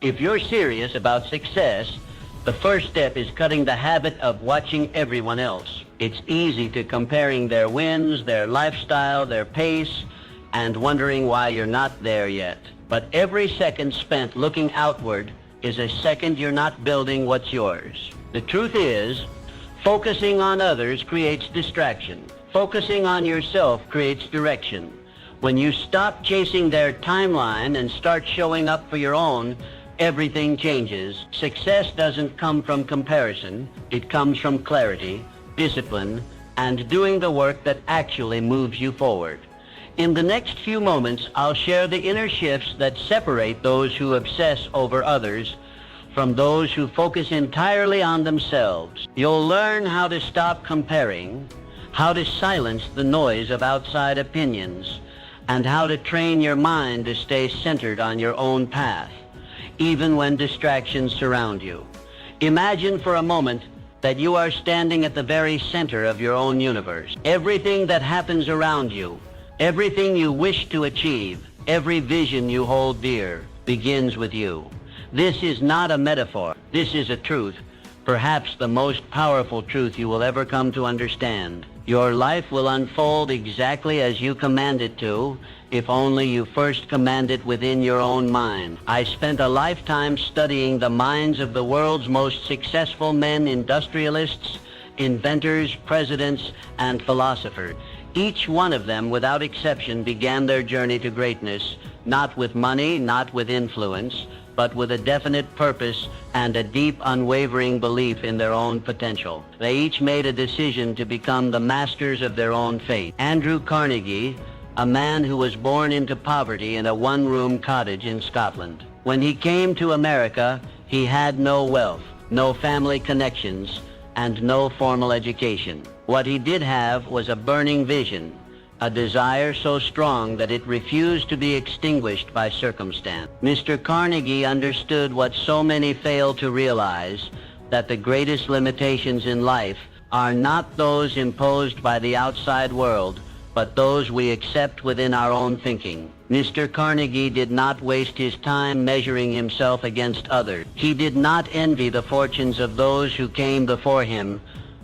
If you're serious about success, the first step is cutting the habit of watching everyone else. It's easy to comparing their wins, their lifestyle, their pace, and wondering why you're not there yet. But every second spent looking outward is a second you're not building what's yours. The truth is, focusing on others creates distraction. Focusing on yourself creates direction. When you stop chasing their timeline and start showing up for your own, everything changes. Success doesn't come from comparison. It comes from clarity, discipline, and doing the work that actually moves you forward. In the next few moments, I'll share the inner shifts that separate those who obsess over others from those who focus entirely on themselves. You'll learn how to stop comparing, how to silence the noise of outside opinions, and how to train your mind to stay centered on your own path, even when distractions surround you. Imagine for a moment that you are standing at the very center of your own universe. Everything that happens around you, everything you wish to achieve, every vision you hold dear, begins with you. This is not a metaphor. This is a truth, perhaps the most powerful truth you will ever come to understand. Your life will unfold exactly as you command it to, if only you first command it within your own mind. I spent a lifetime studying the minds of the world's most successful men, industrialists, inventors, presidents, and philosophers. Each one of them, without exception, began their journey to greatness, not with money, not with influence, but with a definite purpose and a deep, unwavering belief in their own potential. They each made a decision to become the masters of their own fate. Andrew Carnegie, a man who was born into poverty in a one-room cottage in Scotland. When he came to America, he had no wealth, no family connections, and no formal education. What he did have was a burning vision, a desire so strong that it refused to be extinguished by circumstance. Mr. Carnegie understood what so many fail to realize, that the greatest limitations in life are not those imposed by the outside world, but those we accept within our own thinking. Mr. Carnegie did not waste his time measuring himself against others. He did not envy the fortunes of those who came before him,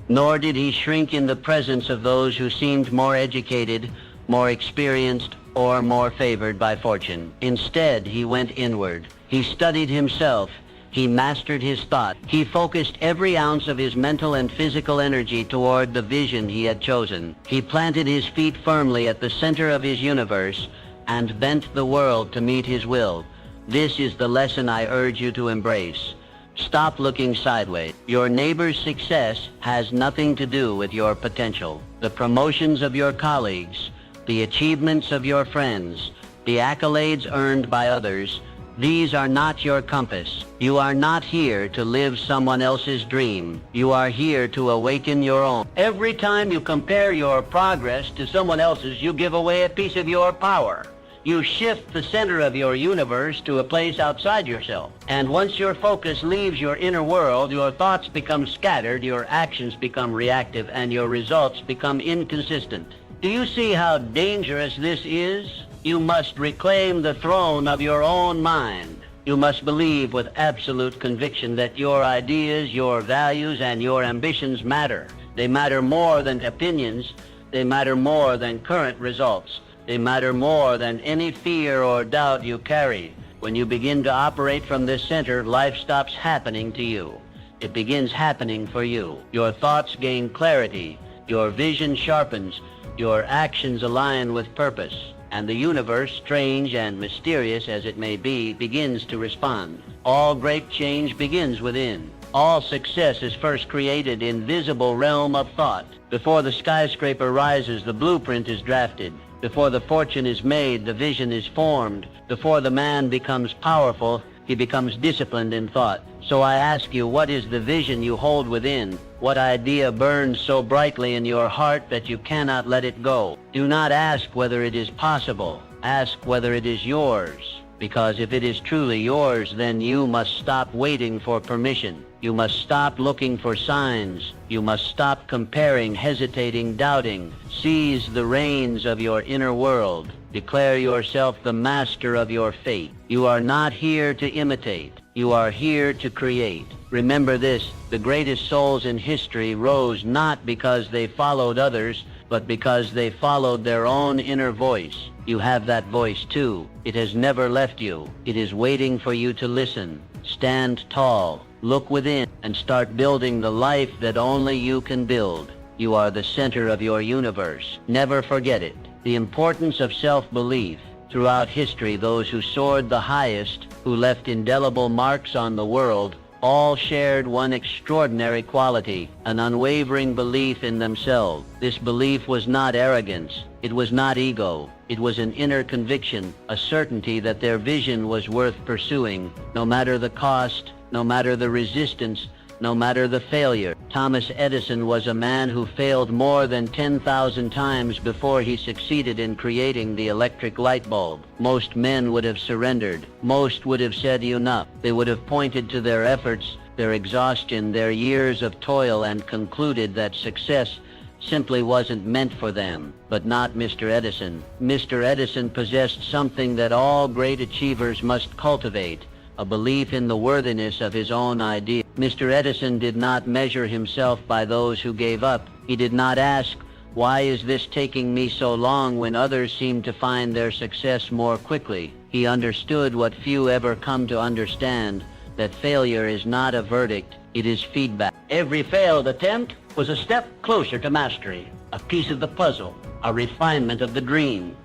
nor did he shrink in the presence of those who seemed more educated, more experienced, or more favored by fortune. Instead, he went inward. He studied himself. He mastered his thought. He focused every ounce of his mental and physical energy toward the vision he had chosen. He planted his feet firmly at the center of his universe and bent the world to meet his will. This is the lesson I urge you to embrace. Stop looking sideways. Your neighbor's success has nothing to do with your potential. The promotions of your colleagues, the achievements of your friends, the accolades earned by others, these are not your compass. You are not here to live someone else's dream. You are here to awaken your own. Every time you compare your progress to someone else's, you give away a piece of your power. You shift the center of your universe to a place outside yourself. And once your focus leaves your inner world, your thoughts become scattered, your actions become reactive, and your results become inconsistent. Do you see how dangerous this is? You must reclaim the throne of your own mind. You must believe with absolute conviction that your ideas, your values, and your ambitions matter. They matter more than opinions. They matter more than current results. They matter more than any fear or doubt you carry. When you begin to operate from this center, life stops happening to you. It begins happening for you. Your thoughts gain clarity. Your vision sharpens. Your actions align with purpose. And the universe, strange and mysterious as it may be, begins to respond. All great change begins within. All success is first created in visible realm of thought. Before the skyscraper rises, the blueprint is drafted. Before the fortune is made, the vision is formed. Before the man becomes powerful, he becomes disciplined in thought. So I ask you, what is the vision you hold within? What idea burns so brightly in your heart that you cannot let it go? Do not ask whether it is possible. Ask whether it is yours. Because if it is truly yours, then you must stop waiting for permission. You must stop looking for signs. You must stop comparing, hesitating, doubting. Seize the reins of your inner world. Declare yourself the master of your fate. You are not here to imitate. You are here to create. Remember this, the greatest souls in history rose not because they followed others, but because they followed their own inner voice. You have that voice too. It has never left you. It is waiting for you to listen. Stand tall, look within, and start building the life that only you can build. You are the center of your universe. Never forget it. The importance of self-belief. Throughout history, those who soared the highest, who left indelible marks on the world, all shared one extraordinary quality, an unwavering belief in themselves. This belief was not arrogance. It was not ego. It was an inner conviction, a certainty that their vision was worth pursuing, no matter the cost, no matter the resistance, no matter the failure. Thomas Edison was a man who failed more than 10,000 times before he succeeded in creating the electric light bulb. Most men would have surrendered. Most would have said enough. They would have pointed to their efforts, their exhaustion, their years of toil, and concluded that success simply wasn't meant for them. But not Mr. Edison. Mr. Edison possessed something that all great achievers must cultivate, a belief in the worthiness of his own idea. Mr. Edison did not measure himself by those who gave up. He did not ask, "Why is this taking me so long when others seem to find their success more quickly?" He understood what few ever come to understand, that failure is not a verdict, it is feedback. Every failed attempt was a step closer to mastery, a piece of the puzzle, a refinement of the dream.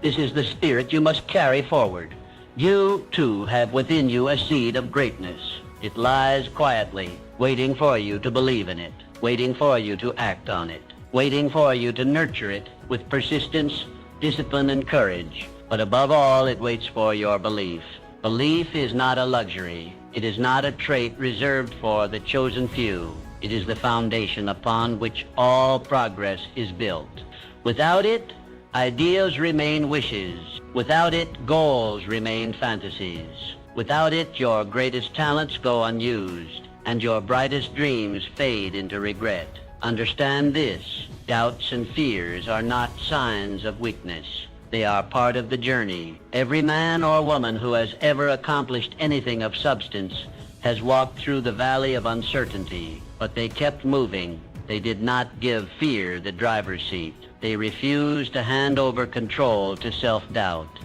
This is the spirit you must carry forward. You, too, have within you a seed of greatness. It lies quietly, waiting for you to believe in it, waiting for you to act on it, waiting for you to nurture it with persistence, discipline, and courage. But above all, it waits for your belief. Belief is not a luxury. It is not a trait reserved for the chosen few. It is the foundation upon which all progress is built. Without it, ideas remain wishes. Without it, goals remain fantasies. Without it, your greatest talents go unused, and your brightest dreams fade into regret. Understand this: doubts and fears are not signs of weakness. They are part of the journey. Every man or woman who has ever accomplished anything of substance has walked through the valley of uncertainty, but they kept moving. They did not give fear the driver's seat. They refused to hand over control to self-doubt.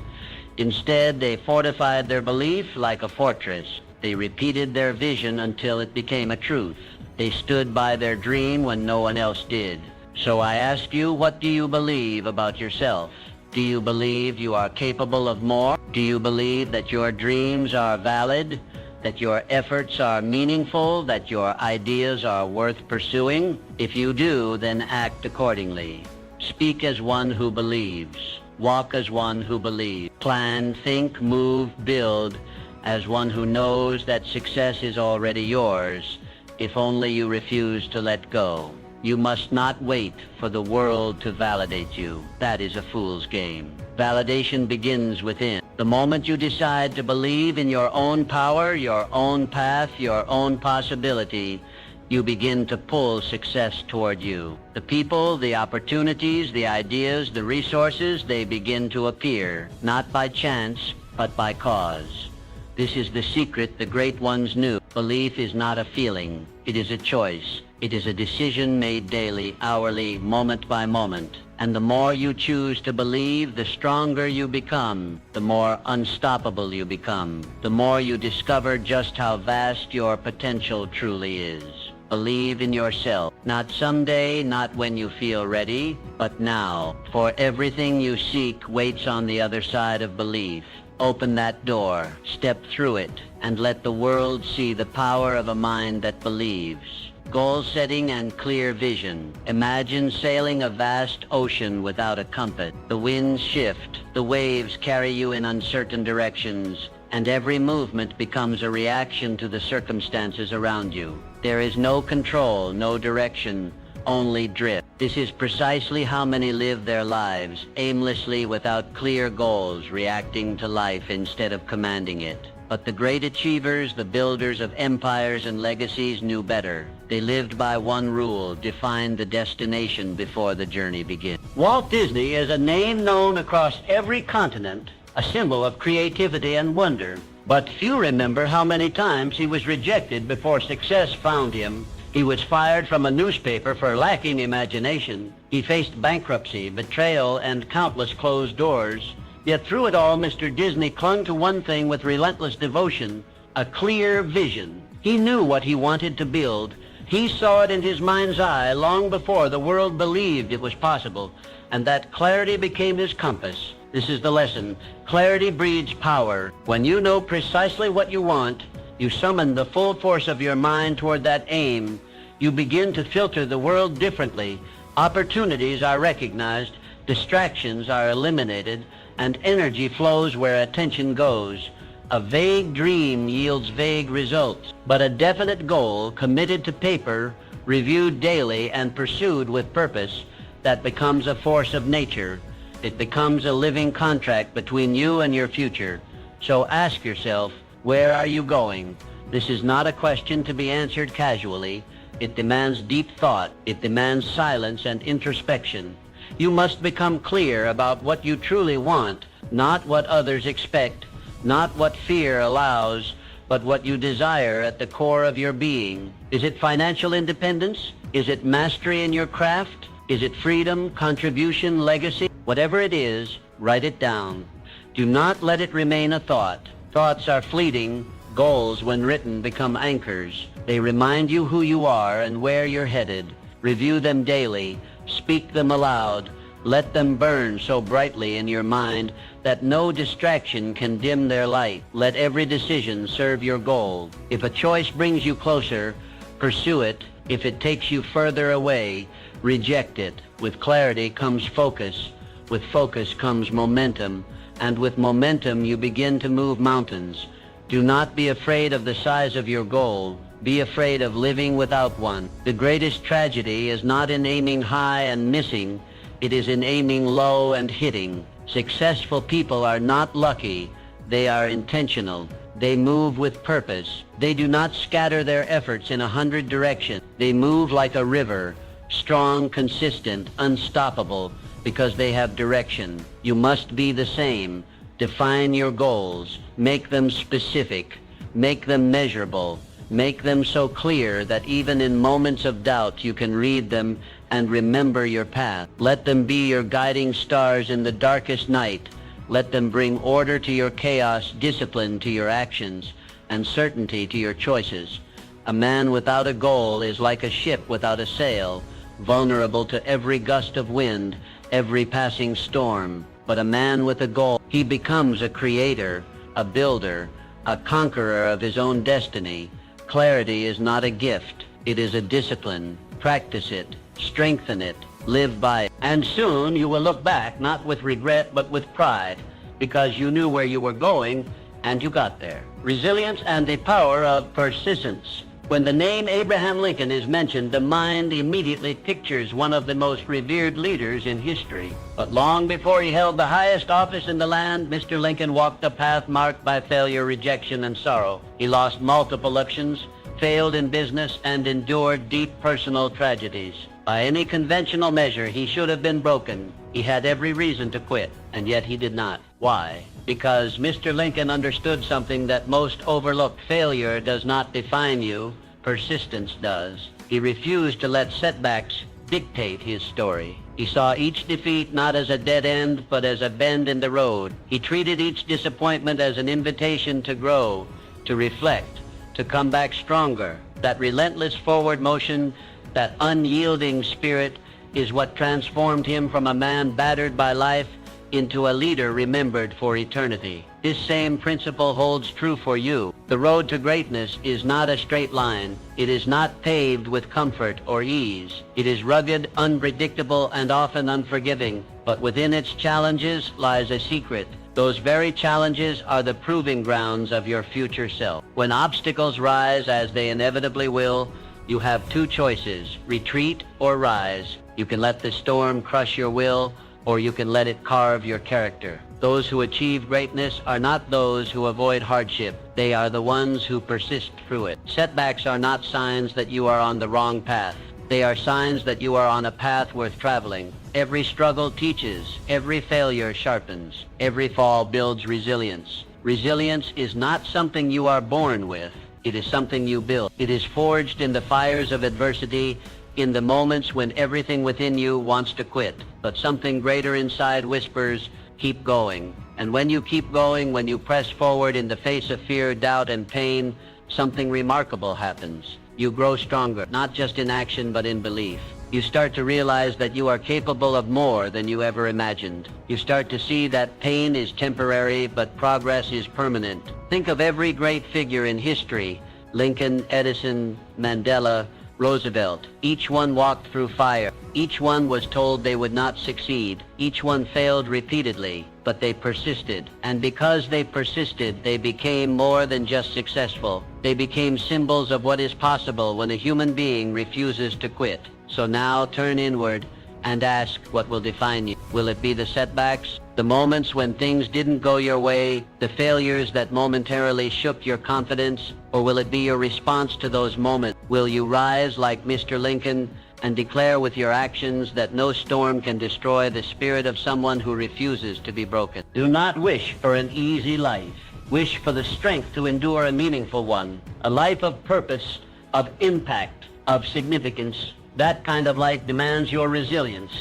Instead, they fortified their belief like a fortress. They repeated their vision until it became a truth. They stood by their dream when no one else did. So I ask you, what do you believe about yourself? Do you believe you are capable of more? Do you believe that your dreams are valid? That your efforts are meaningful? That your ideas are worth pursuing? If you do, then act accordingly. Speak as one who believes. Walk as one who believes. Plan, think, move, build as one who knows that success is already yours, if only you refuse to let go. You must not wait for the world to validate you. That is a fool's game. Validation begins within. The moment you decide to believe in your own power, your own path, your own possibility, you begin to pull success toward you. The people, the opportunities, the ideas, the resources, they begin to appear, not by chance, but by cause. This is the secret the great ones knew. Belief is not a feeling. It is a choice. It is a decision made daily, hourly, moment by moment. And the more you choose to believe, the stronger you become, the more unstoppable you become, the more you discover just how vast your potential truly is. Believe in yourself. Not someday, not when you feel ready, but now. For everything you seek waits on the other side of belief. Open that door, step through it, and let the world see the power of a mind that believes. Goal setting and clear vision. Imagine sailing a vast ocean without a compass. The winds shift, the waves carry you in uncertain directions, and every movement becomes a reaction to the circumstances around you. There is no control, no direction, only drift. This is precisely how many live their lives, aimlessly without clear goals, reacting to life instead of commanding it. But the great achievers, the builders of empires and legacies knew better. They lived by one rule: define the destination before the journey begins. Walt Disney is a name known across every continent, a symbol of creativity and wonder. But few remember how many times he was rejected before success found him. He was fired from a newspaper for lacking imagination. He faced bankruptcy, betrayal, and countless closed doors. Yet through it all, Mr. Disney clung to one thing with relentless devotion, a clear vision. He knew what he wanted to build. He saw it in his mind's eye long before the world believed it was possible, and that clarity became his compass. This is the lesson. Clarity breeds power. When you know precisely what you want, you summon the full force of your mind toward that aim. You begin to filter the world differently. Opportunities are recognized, distractions are eliminated, and energy flows where attention goes. A vague dream yields vague results, but a definite goal, committed to paper, reviewed daily, and pursued with purpose, that becomes a force of nature. It becomes a living contract between you and your future. So ask yourself, where are you going? This is not a question to be answered casually. It demands deep thought. It demands silence and introspection. You must become clear about what you truly want, not what others expect, not what fear allows, but what you desire at the core of your being. Is it financial independence? Is it mastery in your craft? Is it freedom, contribution, legacy? Whatever it is, write it down. Do not let it remain a thought. Thoughts are fleeting. Goals, when written, become anchors. They remind you who you are and where you're headed. Review them daily. Speak them aloud. Let them burn so brightly in your mind that no distraction can dim their light. Let every decision serve your goal. If a choice brings you closer, pursue it. If it takes you further away, reject it. With clarity comes focus. With focus comes momentum. And with momentum you begin to move mountains. Do not be afraid of the size of your goal. Be afraid of living without one. The greatest tragedy is not in aiming high and missing. It is in aiming low and hitting. Successful people are not lucky. They are intentional. They move with purpose. They do not scatter their efforts in 100 directions. They move like a river, strong, consistent, unstoppable, because they have direction. You must be the same. Define your goals. Make them specific. Make them measurable. Make them so clear that even in moments of doubt you can read them and remember your path. Let them be your guiding stars in the darkest night. Let them bring order to your chaos, discipline to your actions, and certainty to your choices. A man without a goal is like a ship without a sail, vulnerable to every gust of wind, every passing storm. But a man with a goal, he becomes a creator, a builder, a conqueror of his own destiny. Clarity is not a gift. It is a discipline. Practice it. Strengthen it. Live by it. And soon you will look back, not with regret, but with pride, because you knew where you were going and you got there. Resilience and the power of persistence. When the name Abraham Lincoln is mentioned, the mind immediately pictures one of the most revered leaders in history. But long before he held the highest office in the land, Mr. Lincoln walked a path marked by failure, rejection, and sorrow. He lost multiple elections, failed in business, and endured deep personal tragedies. By any conventional measure, he should have been broken. He had every reason to quit, and yet he did not. Why? Because Mr. Lincoln understood something that most overlook. Failure does not define you. Persistence does. He refused to let setbacks dictate his story. He saw each defeat not as a dead end, but as a bend in the road. He treated each disappointment as an invitation to grow, to reflect, to come back stronger. That relentless forward motion, that unyielding spirit, is what transformed him from a man battered by life into a leader remembered for eternity. This same principle holds true for you. The road to greatness is not a straight line. It is not paved with comfort or ease. It is rugged, unpredictable, and often unforgiving. But within its challenges lies a secret. Those very challenges are the proving grounds of your future self. When obstacles rise, as they inevitably will, you have two choices: retreat or rise. You can let the storm crush your will, or you can let it carve your character. Those who achieve greatness are not those who avoid hardship. They are the ones who persist through it. Setbacks are not signs that you are on the wrong path. They are signs that you are on a path worth traveling. Every struggle teaches. Every failure sharpens. Every fall builds resilience. Resilience is not something you are born with. It is something you build. It is forged in the fires of adversity, in the moments when everything within you wants to quit. But something greater inside whispers, keep going. And when you keep going, when you press forward in the face of fear, doubt, and pain, something remarkable happens. You grow stronger, not just in action, but in belief. You start to realize that you are capable of more than you ever imagined. You start to see that pain is temporary, but progress is permanent. Think of every great figure in history: Lincoln, Edison, Mandela, Roosevelt. Each one walked through fire. Each one was told they would not succeed. Each one failed repeatedly, but they persisted. And because they persisted, they became more than just successful. They became symbols of what is possible when a human being refuses to quit. So now turn inward and ask, what will define you? Will it be the setbacks, the moments when things didn't go your way, the failures that momentarily shook your confidence? Or will it be your response to those moments? Will you rise like Mr. Lincoln and declare with your actions that no storm can destroy the spirit of someone who refuses to be broken? Do not wish for an easy life. Wish for the strength to endure a meaningful one, a life of purpose, of impact, of significance. That kind of life demands your resilience.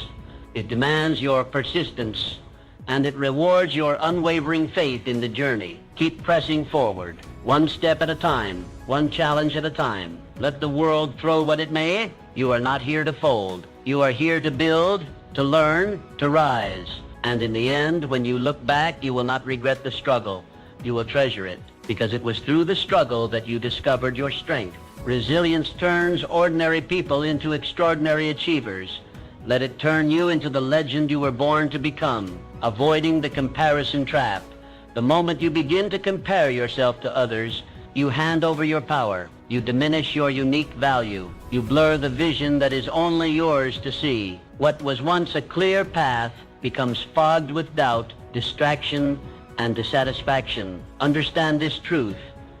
It demands your persistence, and it rewards your unwavering faith in the journey. Keep pressing forward, one step at a time, one challenge at a time. Let the world throw what it may. You are not here to fold. You are here to build, to learn, to rise. And in the end, when you look back, you will not regret the struggle. You will treasure it, because it was through the struggle that you discovered your strength. Resilience turns ordinary people into extraordinary achievers. Let it turn you into the legend you were born to become, avoiding the comparison trap. The moment you begin to compare yourself to others, you hand over your power. You diminish your unique value. You blur the vision that is only yours to see. What was once a clear path becomes fogged with doubt, distraction, and dissatisfaction. Understand this truth.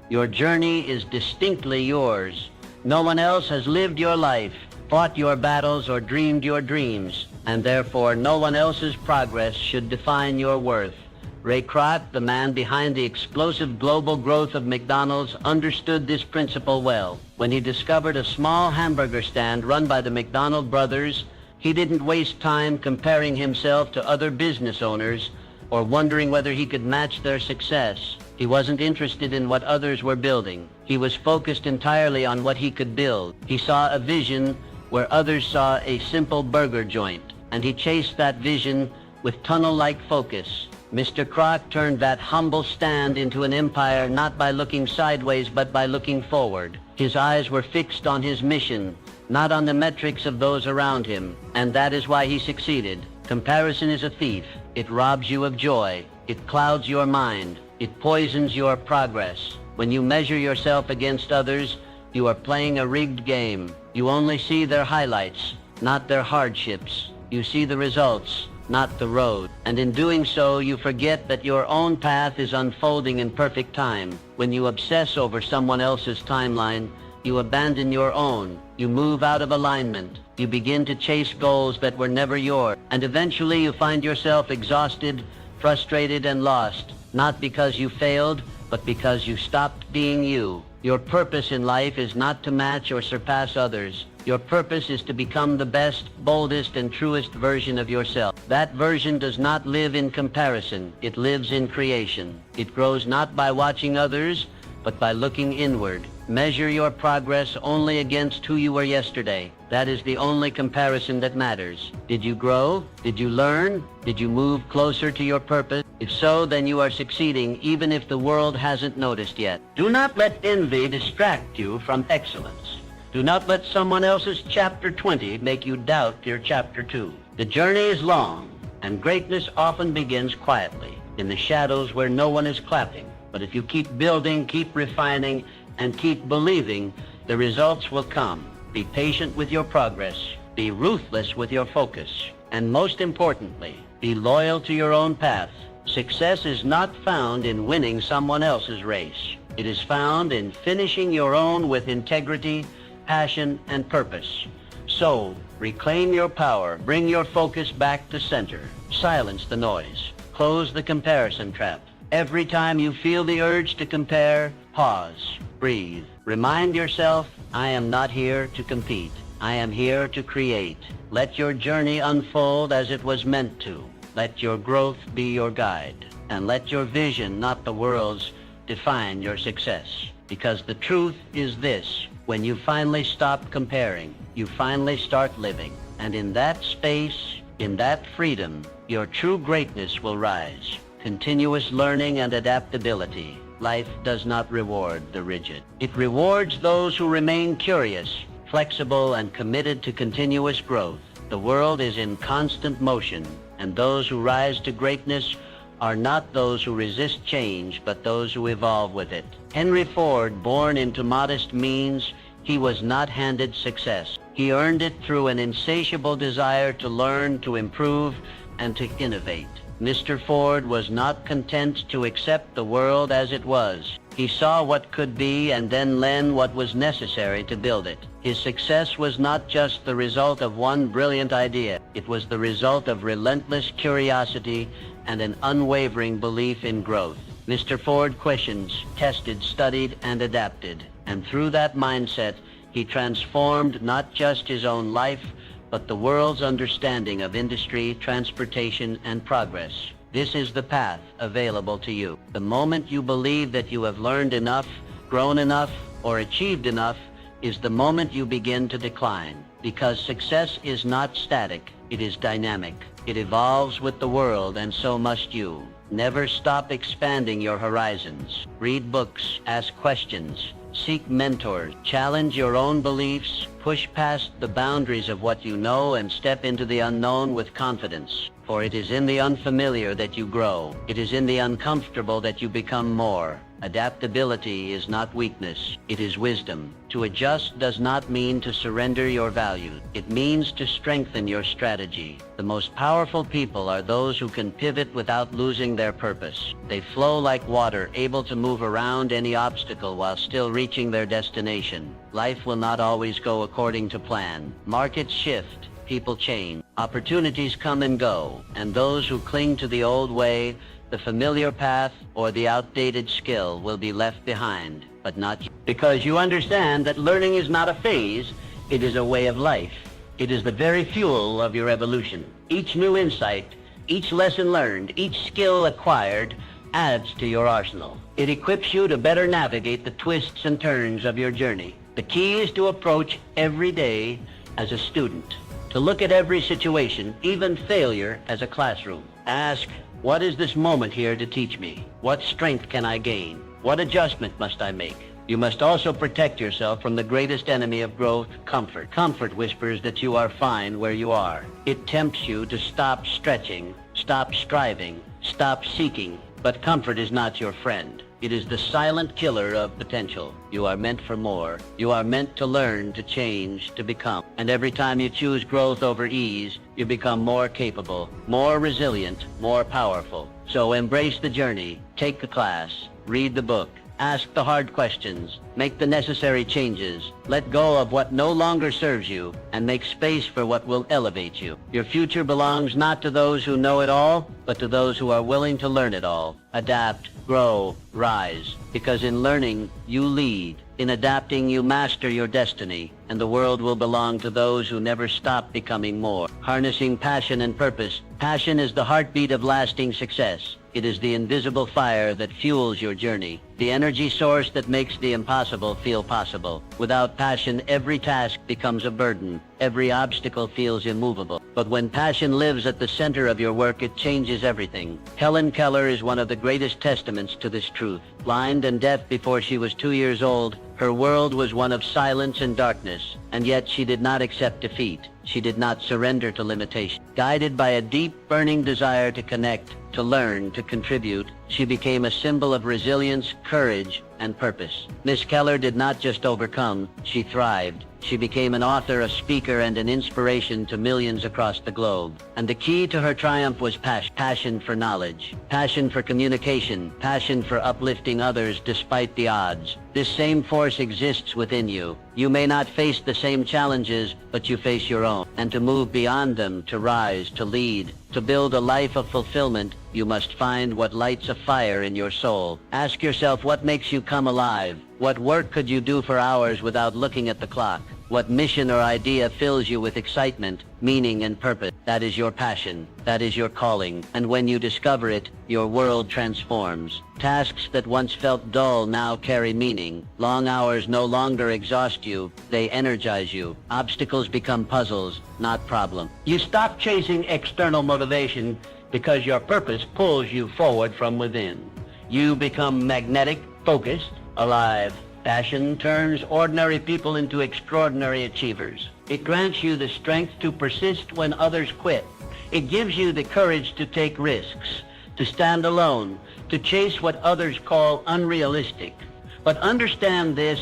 Your journey is distinctly yours. No one else has lived your life, fought your battles, or dreamed your dreams, and therefore no one else's progress should define your worth. Ray Kroc, the man behind the explosive global growth of McDonald's, understood this principle well. When he discovered a small hamburger stand run by the McDonald brothers, he didn't waste time comparing himself to other business owners or wondering whether he could match their success. He wasn't interested in what others were building. He was focused entirely on what he could build. He saw a vision where others saw a simple burger joint, and he chased that vision with tunnel-like focus. Mr. Kroc turned that humble stand into an empire not by looking sideways but by looking forward. His eyes were fixed on his mission, not on the metrics of those around him, and that is why he succeeded. Comparison is a thief. It robs you of joy. It clouds your mind. It poisons your progress. When you measure yourself against others, you are playing a rigged game. You only see their highlights, not their hardships. You see the results, not the road. And in doing so, you forget that your own path is unfolding in perfect time. When you obsess over someone else's timeline, you abandon your own. You move out of alignment. You begin to chase goals that were never yours. And eventually you find yourself exhausted, frustrated, and lost. Not because you failed, but because you stopped being you. Your purpose in life is not to match or surpass others. Your purpose is to become the best, boldest, and truest version of yourself. That version does not live in comparison. It lives in creation. It grows not by watching others, but by looking inward. Measure your progress only against who you were yesterday. That is the only comparison that matters. Did you grow? Did you learn? Did you move closer to your purpose? If so, then you are succeeding, even if the world hasn't noticed yet. Do not let envy distract you from excellence. Do not let someone else's chapter 20 make you doubt your chapter 2. The journey is long, and greatness often begins quietly, in the shadows where no one is clapping. But if you keep building, keep refining, and keep believing, the results will come. Be patient with your progress. Be ruthless with your focus. And most importantly, be loyal to your own path. Success is not found in winning someone else's race. It is found in finishing your own with integrity, passion, and purpose. So, reclaim your power. Bring your focus back to center. Silence the noise. Close the comparison trap. Every time you feel the urge to compare, pause, breathe. Remind yourself, I am not here to compete. I am here to create. Let your journey unfold as it was meant to. Let your growth be your guide. And let your vision, not the world's, define your success. Because the truth is this: when you finally stop comparing, you finally start living. And in that space, in that freedom, your true greatness will rise. Continuous learning and adaptability. Life does not reward the rigid. It rewards those who remain curious, flexible, and committed to continuous growth. The world is in constant motion, and those who rise to greatness are not those who resist change, but those who evolve with it. Henry Ford, born into modest means, he was not handed success. He earned it through an insatiable desire to learn, to improve, and to innovate. Mr. Ford was not content to accept the world as it was. He saw what could be and then learned what was necessary to build it. His success was not just the result of one brilliant idea. It was the result of relentless curiosity and an unwavering belief in growth. Mr. Ford questioned, tested, studied, and adapted. And through that mindset, he transformed not just his own life, but the world's understanding of industry, transportation, and progress. This is the path available to you. The moment you believe that you have learned enough, grown enough, or achieved enough is the moment you begin to decline. Because success is not static, it is dynamic. It evolves with the world, and so must you. Never stop expanding your horizons. Read books, ask questions, seek mentors, challenge your own beliefs, push past the boundaries of what you know, and step into the unknown with confidence. For it is in the unfamiliar that you grow. It is in the uncomfortable that you become more. Adaptability is not weakness, it is wisdom. To adjust does not mean to surrender your values. It means to strengthen your strategy. The most powerful people are those who can pivot without losing their purpose. They flow like water, able to move around any obstacle while still reaching their destination. Life will not always go according to plan. Markets shift, people change, opportunities come and go, and those who cling to the old way, the familiar path, or the outdated skill will be left behind, but not you. Because you understand that learning is not a phase, it is a way of life. It is the very fuel of your evolution. Each new insight, each lesson learned, each skill acquired adds to your arsenal. It equips you to better navigate the twists and turns of your journey. The key is to approach every day as a student, to look at every situation, even failure, as a classroom. Ask, what is this moment here to teach me? What strength can I gain? What adjustment must I make? You must also protect yourself from the greatest enemy of growth, comfort. Comfort whispers that you are fine where you are. It tempts you to stop stretching, stop striving, stop seeking. But comfort is not your friend. It is the silent killer of potential. You are meant for more. You are meant to learn, to change, to become. And every time you choose growth over ease, you become more capable, more resilient, more powerful. So embrace the journey, take the class, read the book, ask the hard questions, make the necessary changes, let go of what no longer serves you, and make space for what will elevate you. Your future belongs not to those who know it all, but to those who are willing to learn it all. Adapt, grow, rise, because in learning, you lead. In adapting, you master your destiny, and the world will belong to those who never stop becoming more. Harnessing passion and purpose. Passion is the heartbeat of lasting success. It is the invisible fire that fuels your journey, the energy source that makes the impossible feel possible. Without passion, every task becomes a burden. Every obstacle feels immovable. But when passion lives at the center of your work, it changes everything. Helen Keller is one of the greatest testaments to this truth. Blind and deaf before she was 2 years old, her world was one of silence and darkness, and yet she did not accept defeat. She did not surrender to limitation. Guided by a deep, burning desire to connect, to learn, to contribute, she became a symbol of resilience, courage, and purpose. Miss Keller did not just overcome, she thrived. She became an author, a speaker, and an inspiration to millions across the globe. And the key to her triumph was passion for knowledge, passion for communication, passion for uplifting others despite the odds, This same force exists within you. You may not face the same challenges, but you face your own. And to move beyond them, to rise, to lead, to build a life of fulfillment, you must find what lights a fire in your soul. Ask yourself what makes you come alive. What work could you do for hours without looking at the clock? What mission or idea fills you with excitement, meaning, and purpose? That is your passion. That is your calling. And when you discover it, your world transforms. Tasks that once felt dull now carry meaning. Long hours no longer exhaust you. They energize you. Obstacles become puzzles, not problems. You stop chasing external motivation because your purpose pulls you forward from within. You become magnetic, focused, alive. Passion turns ordinary people into extraordinary achievers. It grants you the strength to persist when others quit. It gives you the courage to take risks, to stand alone, to chase what others call unrealistic. But understand this,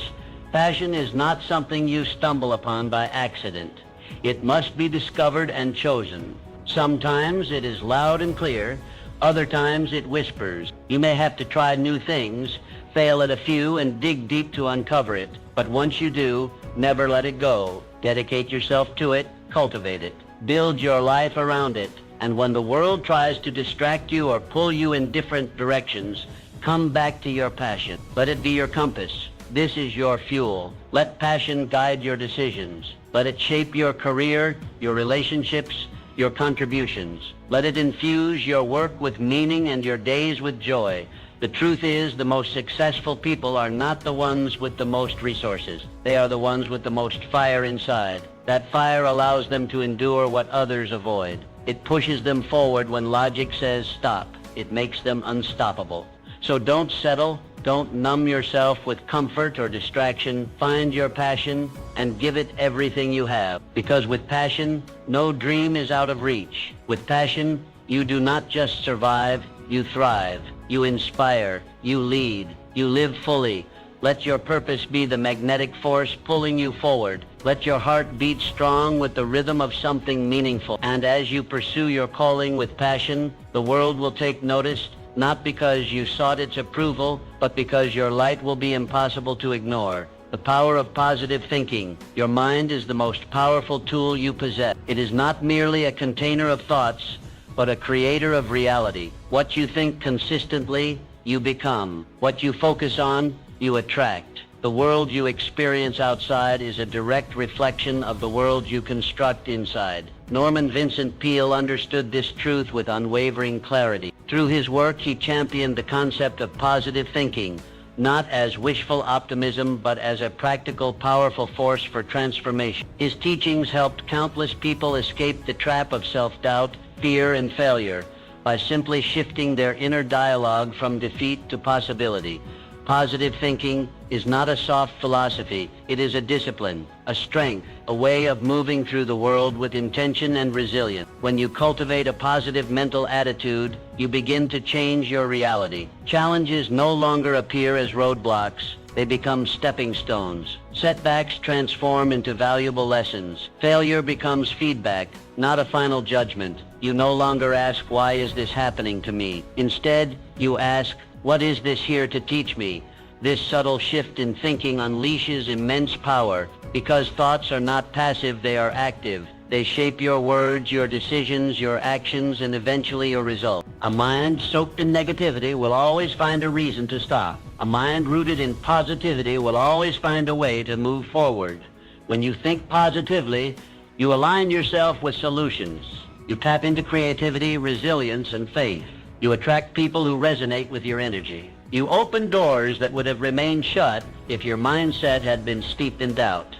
passion is not something you stumble upon by accident. It must be discovered and chosen. Sometimes it is loud and clear, other times it whispers. You may have to try new things, fail at a few, and dig deep to uncover it. But once you do, never let it go. Dedicate yourself to it, cultivate it. Build your life around it. And when the world tries to distract you or pull you in different directions, come back to your passion. Let it be your compass. This is your fuel. Let passion guide your decisions. Let it shape your career, your relationships, your contributions. Let it infuse your work with meaning and your days with joy. The truth is, the most successful people are not the ones with the most resources. They are the ones with the most fire inside. That fire allows them to endure what others avoid. It pushes them forward when logic says stop. It makes them unstoppable. So don't settle. Don't numb yourself with comfort or distraction. Find your passion and give it everything you have. Because with passion, no dream is out of reach. With passion, you do not just survive, you thrive. You inspire, you lead, you live fully. Let your purpose be the magnetic force pulling you forward. Let your heart beat strong with the rhythm of something meaningful. And as you pursue your calling with passion, the world will take notice, not because you sought its approval, but because your light will be impossible to ignore. The power of positive thinking. Your mind is the most powerful tool you possess. It is not merely a container of thoughts, but a creator of reality. What you think consistently, you become. What you focus on, you attract. The world you experience outside is a direct reflection of the world you construct inside. Norman Vincent Peale understood this truth with unwavering clarity. Through his work, he championed the concept of positive thinking, not as wishful optimism, but as a practical, powerful force for transformation. His teachings helped countless people escape the trap of self-doubt, fear, and failure by simply shifting their inner dialogue from defeat to possibility. Positive thinking is not a soft philosophy. It is a discipline, a strength, a way of moving through the world with intention and resilience. When you cultivate a positive mental attitude, you begin to change your reality. Challenges no longer appear as roadblocks. They become stepping stones. Setbacks transform into valuable lessons. Failure becomes feedback, not a final judgment. You no longer ask, why is this happening to me? Instead, you ask, what is this here to teach me? This subtle shift in thinking unleashes immense power. Because thoughts are not passive, they are active. They shape your words, your decisions, your actions, and eventually your results. A mind soaked in negativity will always find a reason to stop. A mind rooted in positivity will always find a way to move forward. When you think positively, you align yourself with solutions. You tap into creativity, resilience, and faith. You attract people who resonate with your energy. You open doors that would have remained shut if your mindset had been steeped in doubt.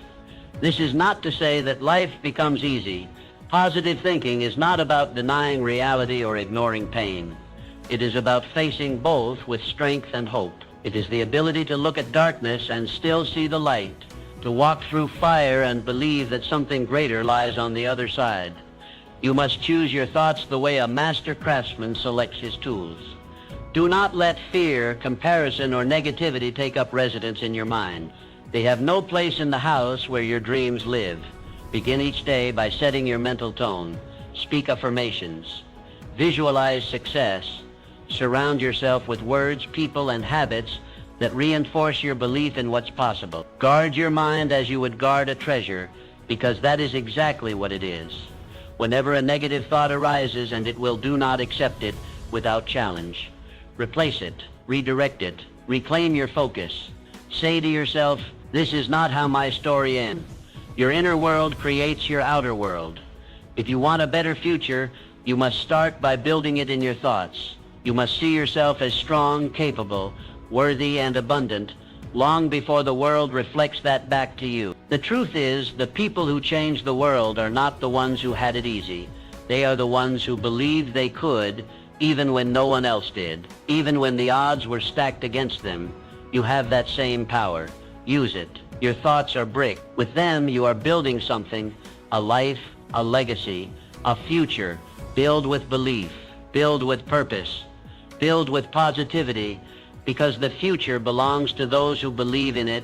This is not to say that life becomes easy. Positive thinking is not about denying reality or ignoring pain. It is about facing both with strength and hope. It is the ability to look at darkness and still see the light, to walk through fire and believe that something greater lies on the other side. You must choose your thoughts the way a master craftsman selects his tools. Do not let fear, comparison, or negativity take up residence in your mind. They have no place in the house where your dreams live. Begin each day by setting your mental tone. Speak affirmations. Visualize success. Surround yourself with words, people, and habits that reinforce your belief in what's possible. Guard your mind as you would guard a treasure, because that is exactly what it is. Whenever a negative thought arises, and it will, do not accept it without challenge. Replace it, redirect it, reclaim your focus. Say to yourself, this is not how my story ends. Your inner world creates your outer world. If you want a better future, you must start by building it in your thoughts. You must see yourself as strong, capable, worthy, and abundant long before the world reflects that back to you. The truth is, the people who change the world are not the ones who had it easy. They are the ones who believed they could, even when no one else did, even when the odds were stacked against them. You have that same power. Use it. Your thoughts are brick. With them, you are building something, a life, a legacy, a future. Build with belief. Build with purpose. Build with positivity, because the future belongs to those who believe in it,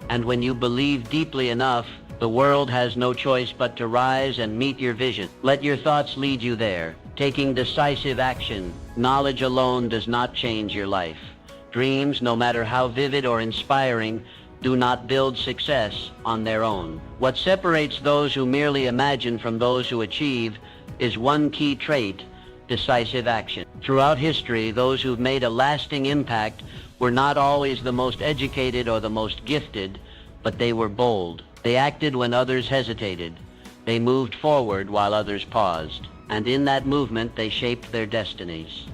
and when you believe deeply enough, the world has no choice but to rise and meet your vision. Let your thoughts lead you there, taking decisive action. Knowledge alone does not change your life. Dreams, no matter how vivid or inspiring, do not build success on their own. What separates those who merely imagine from those who achieve is one key trait: decisive action. Throughout history, those who've made a lasting impact were not always the most educated or the most gifted, but they were bold. They acted when others hesitated. They moved forward while others paused. And in that movement, they shaped their destinies.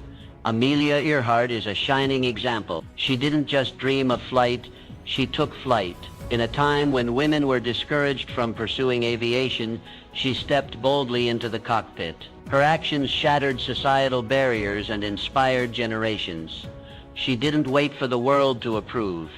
Amelia Earhart is a shining example. She didn't just dream of flight, she took flight. In a time when women were discouraged from pursuing aviation, she stepped boldly into the cockpit. Her actions shattered societal barriers and inspired generations. She didn't wait for the world to approve.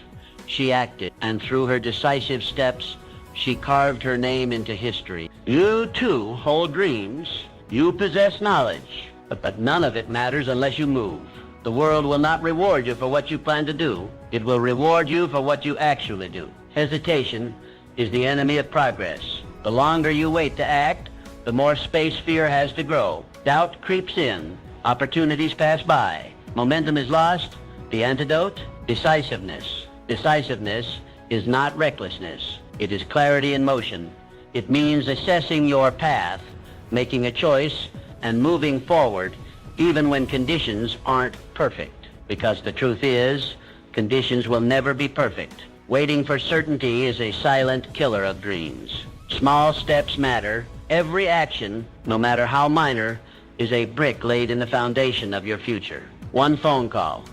She acted, and through her decisive steps, she carved her name into history. You too hold dreams. You possess knowledge, but none of it matters unless you move. The world will not reward you for what you plan to do. It will reward you for what you actually do. Hesitation is the enemy of progress. The longer you wait to act, the more space fear has to grow. Doubt creeps in. Opportunities pass by. Momentum is lost. The antidote? Decisiveness. Decisiveness is not recklessness. It is clarity in motion. It means assessing your path, making a choice, and moving forward even when conditions aren't perfect. Because the truth is, conditions will never be perfect. Waiting for certainty is a silent killer of dreams. Small steps matter. Every action, no matter how minor, is a brick laid in the foundation of your future. One phone call,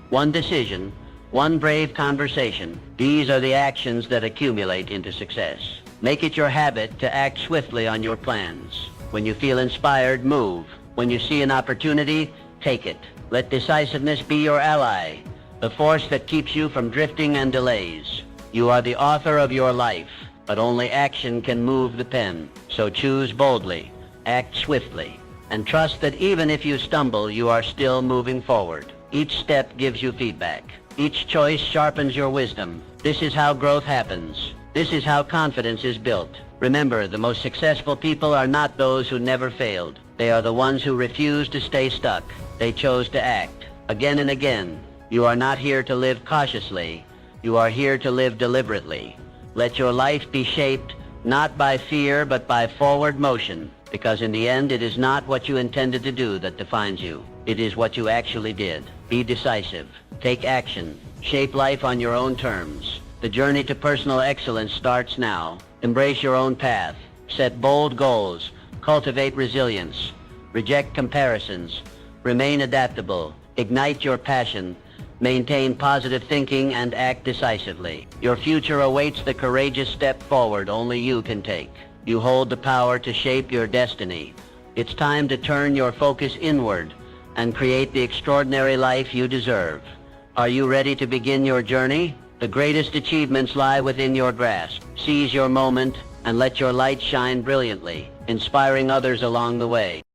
one decision, one brave conversation. These are the actions that accumulate into success. Make it your habit to act swiftly on your plans. When you feel inspired, move. When you see an opportunity, take it. Let decisiveness be your ally, the force that keeps you from drifting and delays. You are the author of your life, but only action can move the pen. So choose boldly, act swiftly, and trust that even if you stumble, you are still moving forward. Each step gives you feedback. Each choice sharpens your wisdom. This is how growth happens. This is how confidence is built. Remember, the most successful people are not those who never failed. They are the ones who refused to stay stuck. They chose to act. Again and again. You are not here to live cautiously. You are here to live deliberately. Let your life be shaped not by fear, but by forward motion. Because in the end, it is not what you intended to do that defines you. It is what you actually did. Be decisive. Take action. Shape life on your own terms. The journey to personal excellence starts now. Embrace your own path. Set bold goals. Cultivate resilience. Reject comparisons. Remain adaptable. Ignite your passion. Maintain positive thinking and act decisively. Your future awaits the courageous step forward only you can take. You hold the power to shape your destiny. It's time to turn your focus inward and create the extraordinary life you deserve. Are you ready to begin your journey? The greatest achievements lie within your grasp. Seize your moment and let your light shine brilliantly, inspiring others along the way.